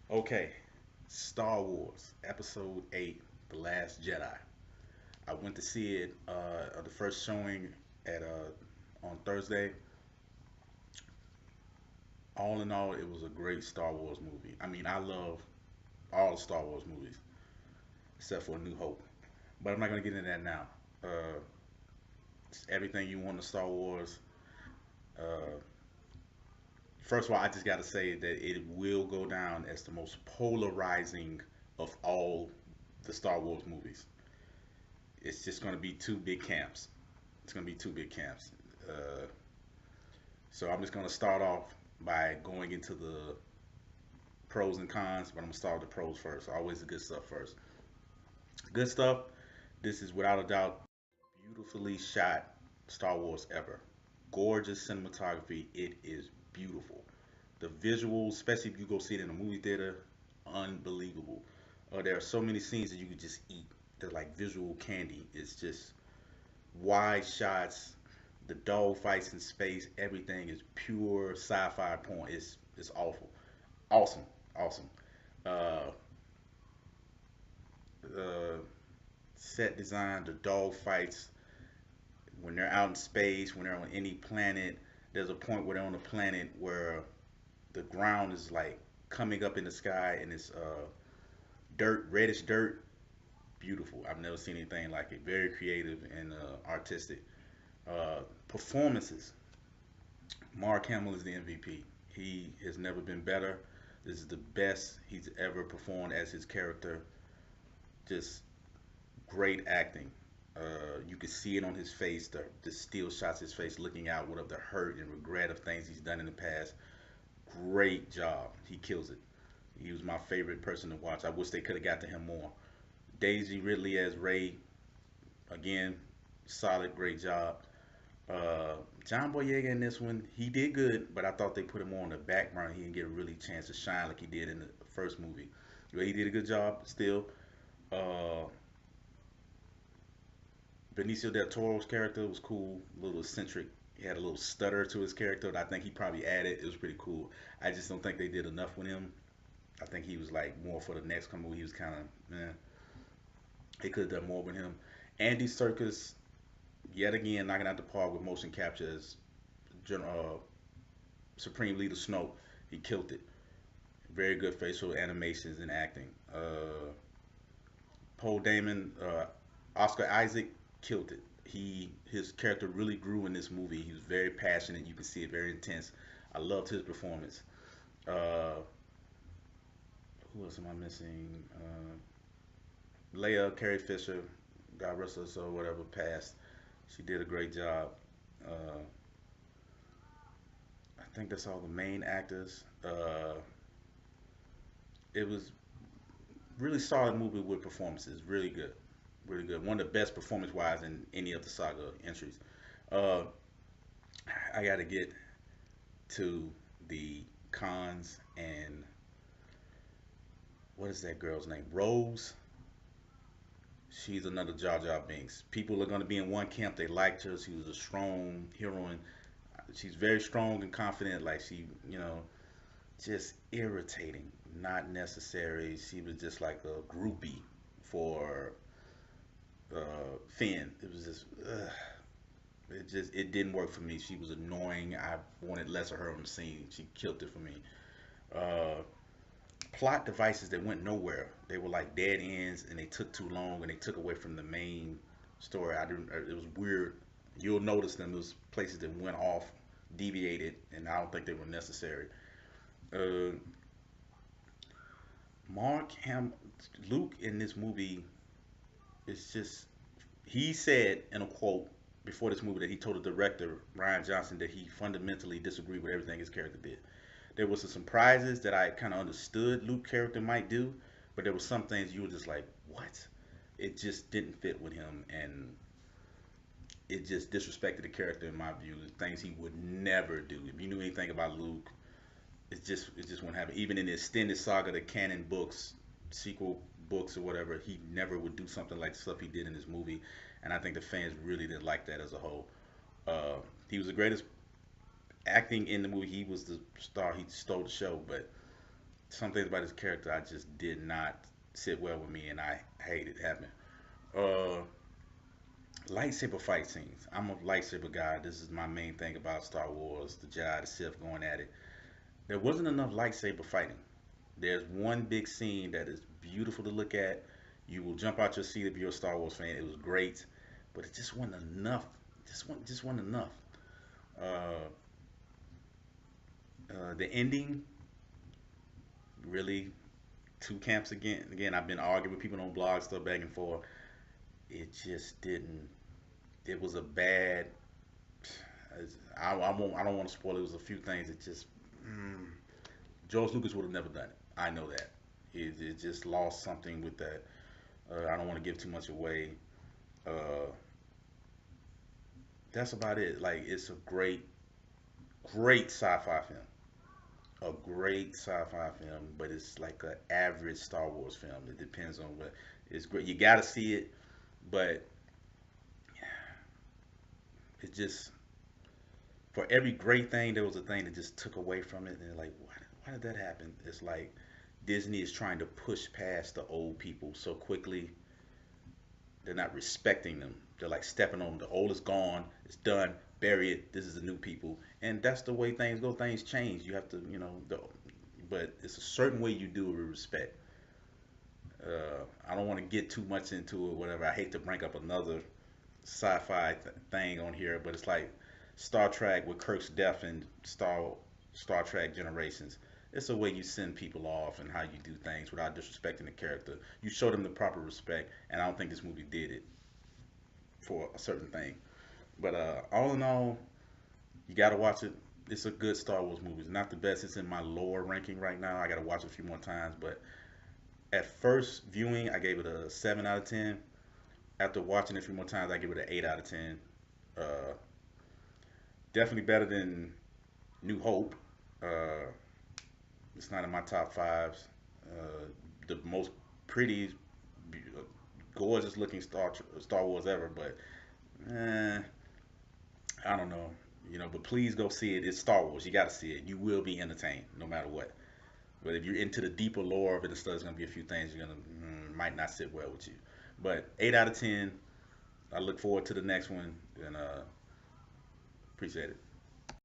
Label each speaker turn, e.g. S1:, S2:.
S1: Okay, Star Wars Episode 8, The Last Jedi. I went to see it the first showing at on Thursday. All in all, it was a great Star Wars movie. I mean, I love all the Star Wars movies except for A New Hope, but I'm not gonna get into that now. Uh, it's everything you want in Star Wars. Uh, First of all, I just got to say that it will go down as the most polarizing of all the Star Wars movies. It's just going to be two big camps. It's going to be two big camps. Uh, so I'm just going to start off by going into the pros and cons, but I'm going to start with the pros first. Always the good stuff first. Good stuff. This is without a doubt beautifully shot Star Wars ever. Gorgeous cinematography. It is beautiful. The visuals, especially if you go see it in a movie theater, unbelievable. There are so many scenes that you could just eat. They're like visual candy. It's just wide shots, the dog fights in space, everything is pure sci-fi porn. It's awful, awesome, awesome. Uh, the set design, the dog fights when they're out in space, when they're on any planet. There's a point where they're on a planet where the ground is like coming up in the sky and it's dirt, reddish dirt. Beautiful. I've never seen anything like it. Very creative and artistic. Performances. Mark Hamill is the MVP. He has never been better. This is the best he's ever performed as his character. Just great acting. You could see it on his face, the still shots his face looking out with the hurt and regret of things he's done in the past. Great job. He kills it. He was my favorite person to watch. I wish they could have got to him more. Daisy Ridley as Ray, again, solid, great job. Uh, John Boyega in this one, he did good, but I thought they put him more on the back burner. He didn't get a really chance to shine like he did in the first movie. But he did a good job still. Uh, Benicio del Toro's character was cool, a little eccentric. He had a little stutter to his character that I think he probably added. It was pretty cool. I just don't think they did enough with him. I think he was like more for the next movie. He was kind of, man, they could have done more with him. Andy Serkis, yet again, knocking out the park with motion capture as General Supreme Leader Snoke. He killed it. Very good facial animations and acting. Paul Damon, Oscar Isaac killed it. His character really grew in this movie. He was very passionate. You can see it, very intense. I loved his performance. Uh, who else am I missing? Leia Carrie Fisher, God rest her soul, whatever passed. She did a great job. Uh, I think that's all the main actors. It was really solid movie with performances. Really good, really good. One of the best performance wise in any of the saga entries. Uh, I got to get to the cons and what is that girl's name? Rose. She's another Jar Jar Binks. People are going to be in one camp. They liked her. She was a strong heroine. She's very strong and confident. Like just irritating, not necessary. She was just like a groupie for Finn. It was just, it didn't work for me. She was annoying. I wanted less of her on the scene. She killed it for me. Uh, Plot devices that went nowhere. They were like dead ends, and they took too long, and they took away from the main story. I didn't. It was weird. You'll notice them. Those places that went off, deviated, and I don't think they were necessary. Uh, Mark Ham, Luke in this movie is just. He said in a quote before this movie that he told the director Ryan Johnson that he fundamentally disagreed with everything his character did. There was some surprises that I kind of understood Luke character might do, but there were some things you were just like, what? It just didn't fit with him, and it just disrespected the character in my view. Things he would never do. If you knew anything about Luke, it just wouldn't happen. Even in the extended saga, the canon books, sequel books or whatever, he never would do something like the stuff he did in this movie, and I think the fans really didn't like that as a whole. Uh, he was the greatest acting in the movie. He was the star. He stole the show, but some things about his character I just did not sit well with me, and I hate it happening. Uh, Lightsaber fight scenes. I'm a lightsaber guy. This is my main thing about Star Wars: the Jedi, the Sith going at it. There wasn't enough lightsaber fighting. There's one big scene that is beautiful to look at. You will jump out your seat if you're a Star Wars fan. It was great, but it just wasn't enough. Just wasn't enough. Uh, the ending, really, two camps again. Again, I've been arguing with people on blogs, stuff back and forth. It just didn't. It was a bad. I won't. I don't want to spoil it. It was a few things that just. Mm, George Lucas would have never done it. I know that. It just lost something with that. I don't want to give too much away. Uh, that's about it. Like it's a great sci-fi film. A great sci-fi film, but it's like an average Star Wars film. It depends on what. It's great. You got to see it, but it's just for every great thing, there was a thing that just took away from it. And like, why did that happen? It's like Disney is trying to push past the old people so quickly. They're not respecting them. They're like stepping on them. The old is gone. It's done. Bury it. This is the new people, and that's the way things go. Things change. You have to, but it's a certain way you do it with respect. I don't want to get too much into it. Whatever. I hate to bring up another sci-fi thing on here, but it's like Star Trek with Kirk's death and Star Trek Generations. It's a way you send people off and how you do things without disrespecting the character. You show them the proper respect, and I don't think this movie did it for a certain thing. But all in all, you got to watch it. It's a good Star Wars movie. It's not the best. It's in my lower ranking right now. I got to watch it a few more times. But at first viewing, I gave it a 7 out of 10. After watching it a few more times, I give it an 8 out of 10. Uh, Definitely better than New Hope. Uh, it's not in my top fives. The most pretty, gorgeous looking Star Wars ever, but eh, I don't know. But please go see it. It's Star Wars. You got to see it. You will be entertained no matter what. But if you're into the deeper lore of it and stuff, there's gonna be a few things you're gonna might not sit well with you. But 8 out of 10. I look forward to the next one and appreciate it.